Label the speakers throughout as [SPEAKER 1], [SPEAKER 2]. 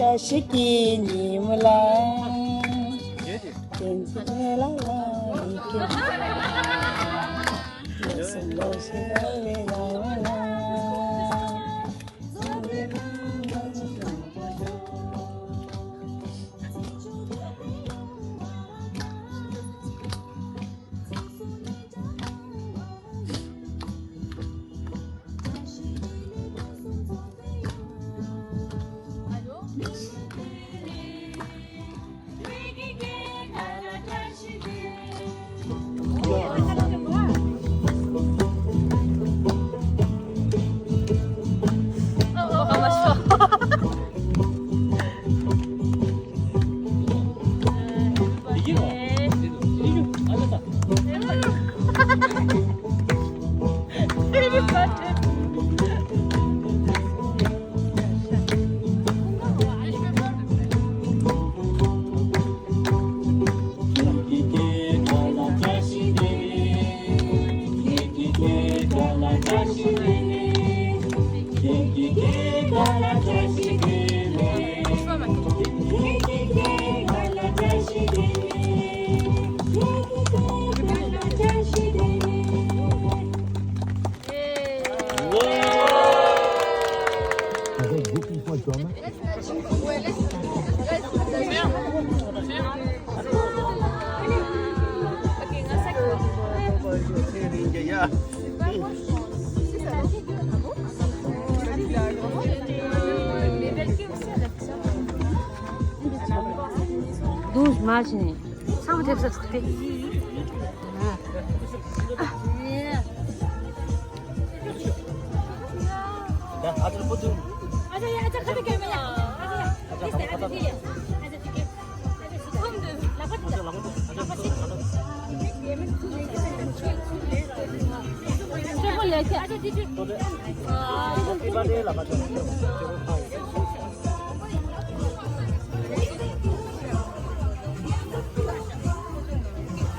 [SPEAKER 1] 자식이 니물라 겐지라라 무슨 것이라 왜나라
[SPEAKER 2] 너무 맛있네. 상부 됐어, 그때.
[SPEAKER 3] 야, 아들 포즈.
[SPEAKER 4] Aja kata kamera. Aja. Ada dia. Ada tiket. Ada sudah. Lapat tak? Lapat sih. Coba lihat ada di situ.
[SPEAKER 3] Tiba dia lah macam.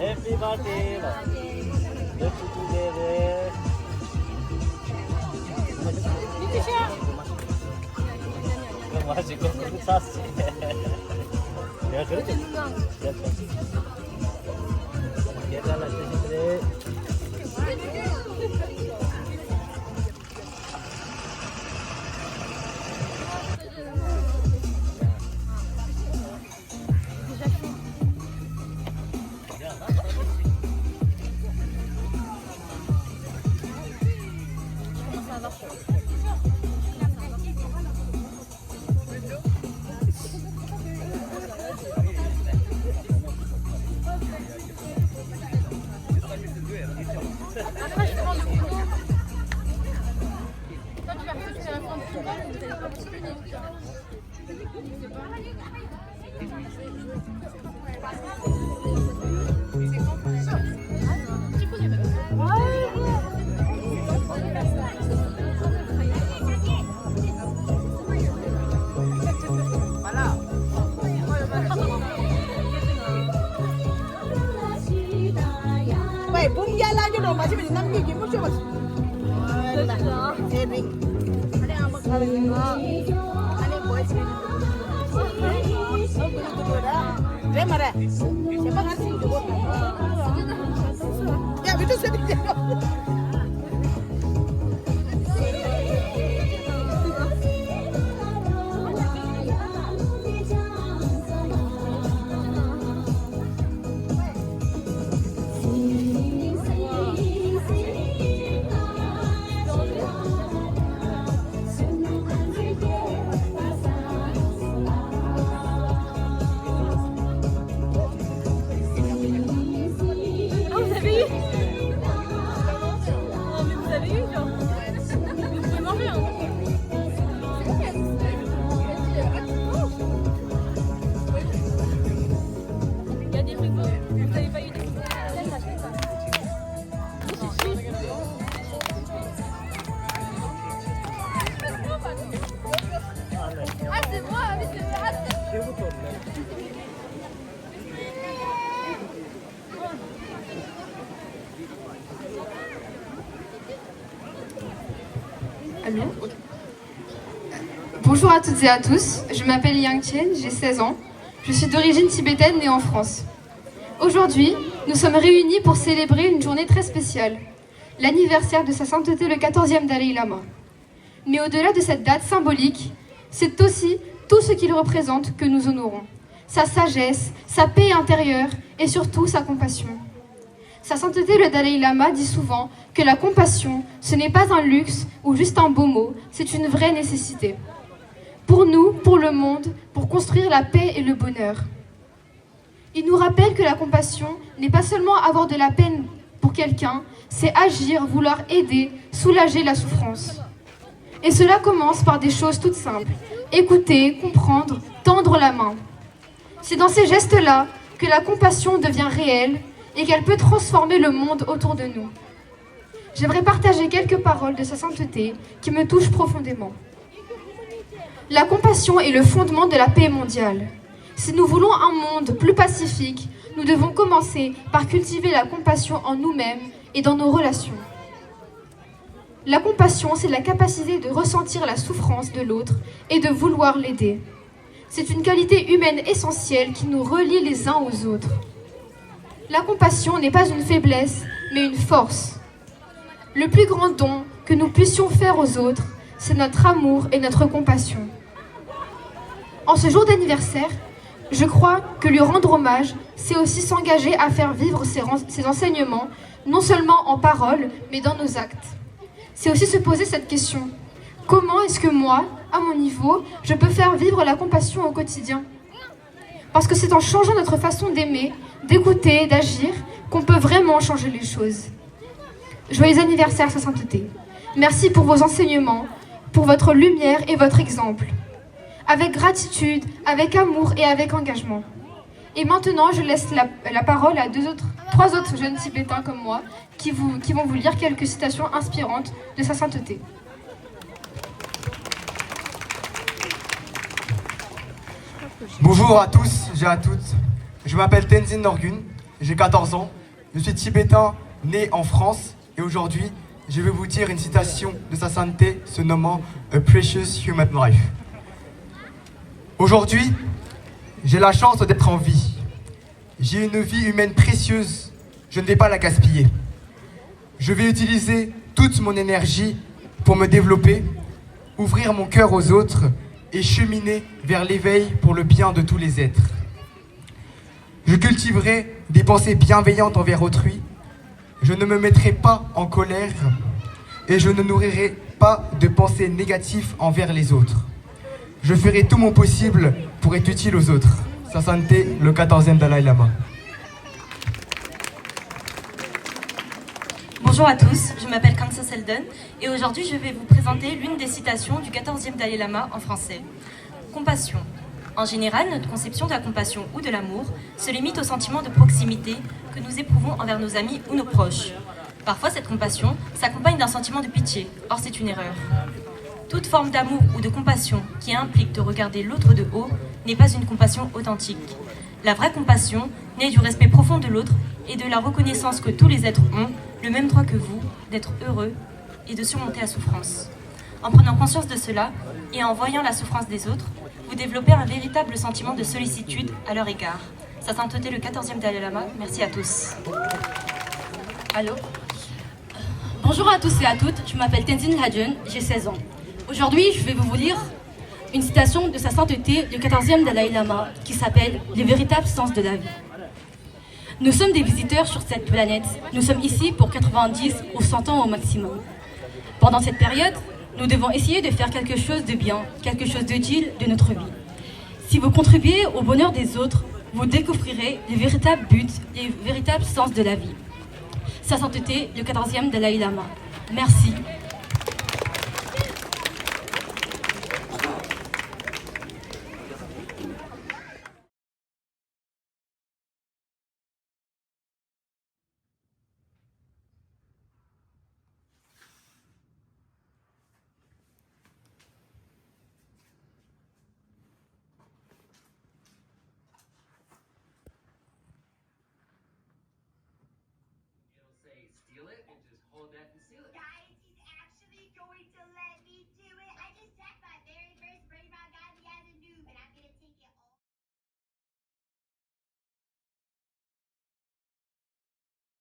[SPEAKER 3] Happy birthday. Happy birthday.
[SPEAKER 4] Itu siapa?
[SPEAKER 3] Masih kok sasi. Ya kerja. Ya. Ya jalan sini.
[SPEAKER 1] 마시면 남기기 못 줘봤어. 에릭. 아니 뭐지? 왜 말해? 제발 할수 있고. 야, 왜 저새
[SPEAKER 2] Allô?
[SPEAKER 5] Bonjour à toutes et à tous, je m'appelle Yang Chen, j'ai 16 ans. Je suis d'origine tibétaine née en France. Aujourd'hui, nous sommes réunis pour célébrer une journée très spéciale, l'anniversaire de sa sainteté le 14e Dalai Lama. Mais au-delà de cette date symbolique, c'est aussi tout ce qu'il représente que nous honorons. Sa sagesse, sa paix intérieure et surtout sa compassion. Sa sainteté le Dalai Lama dit souvent que la compassion, ce n'est pas un luxe ou juste un beau mot, c'est une vraie nécessité. Pour nous, pour le monde, pour construire la paix et le bonheur. Il nous rappelle que la compassion n'est pas seulement avoir de la peine pour quelqu'un, c'est agir, vouloir aider, soulager la souffrance. Et cela commence par des choses toutes simples. Écouter, comprendre, tendre la main. C'est dans ces gestes-là que la compassion devient réelle et qu'elle peut transformer le monde autour de nous. J'aimerais partager quelques paroles de sa sainteté qui me touchent profondément. La compassion est le fondement de la paix mondiale. Si nous voulons un monde plus pacifique, nous devons commencer par cultiver la compassion en nous-mêmes et dans nos relations. La compassion, c'est la capacité de ressentir la souffrance de l'autre et de vouloir l'aider. C'est une qualité humaine essentielle qui nous relie les uns aux autres. La compassion n'est pas une faiblesse, mais une force. Le plus grand don que nous puissions faire aux autres, c'est notre amour et notre compassion. En ce jour d'anniversaire, je crois que lui rendre hommage, c'est aussi s'engager à faire vivre ses enseignements, non seulement en paroles, mais dans nos actes. C'est aussi se poser cette question. Comment est-ce que moi, à mon niveau, je peux faire vivre la compassion au quotidien ? Parce que c'est en changeant notre façon d'aimer, d'écouter, d'agir, qu'on peut vraiment changer les choses. Joyeux anniversaire, Sa Sainteté. Merci pour vos enseignements, pour votre lumière et votre exemple. Avec gratitude, avec amour et avec engagement. Et maintenant, je laisse la parole à trois autres jeunes Tibétains comme moi qui vont vous lire quelques citations inspirantes de Sa Sainteté.
[SPEAKER 6] Bonjour à tous et à toutes. Je m'appelle Tenzin Norgun, j'ai 14 ans. Je suis tibétain né en France et aujourd'hui, je vais vous dire une citation de Sa Sainteté se nommant A Precious Human Life. Aujourd'hui, j'ai la chance d'être en vie. J'ai une vie humaine précieuse, je ne vais pas la gaspiller. Je vais utiliser toute mon énergie pour me développer, ouvrir mon cœur aux autres et cheminer vers l'éveil pour le bien de tous les êtres. Je cultiverai des pensées bienveillantes envers autrui, je ne me mettrai pas en colère et je ne nourrirai pas de pensées négatives envers les autres. Je ferai tout mon possible pour être utile aux autres. Sa Sainteté, le 14e Dalai Lama.
[SPEAKER 7] Bonjour à tous, je m'appelle Kangsa Selden et aujourd'hui je vais vous présenter l'une des citations du 14e Dalai Lama en français. Compassion. En général, notre conception de la compassion ou de l'amour se limite au sentiment de proximité que nous éprouvons envers nos amis ou nos proches. Parfois, cette compassion s'accompagne d'un sentiment de pitié, or c'est une erreur. Toute forme d'amour ou de compassion qui implique de regarder l'autre de haut n'est pas une compassion authentique. La vraie compassion naît du respect profond de l'autre et de la reconnaissance que tous les êtres ont le même droit que vous, d'être heureux et de surmonter la souffrance. En prenant conscience de cela et en voyant la souffrance des autres, vous développez un véritable sentiment de sollicitude à leur égard. Sa Sainteté le 14e Dalai Lama, merci à tous.
[SPEAKER 8] Allô ? Bonjour à tous et à toutes, je m'appelle Tenzin Norgun, j'ai 16 ans. Aujourd'hui, je vais vous lire une citation de Sa Sainteté du 14e Dalai Lama qui s'appelle « Le véritable sens de la vie ». Nous sommes des visiteurs sur cette planète. Nous sommes ici pour 90 ou 100 ans au maximum. Pendant cette période, nous devons essayer de faire quelque chose de bien, quelque chose d'utile de notre vie. Si vous contribuez au bonheur des autres, vous découvrirez le véritable but, le véritable sens de la vie. Sa Sainteté, le 14e Dalai Lama. Merci.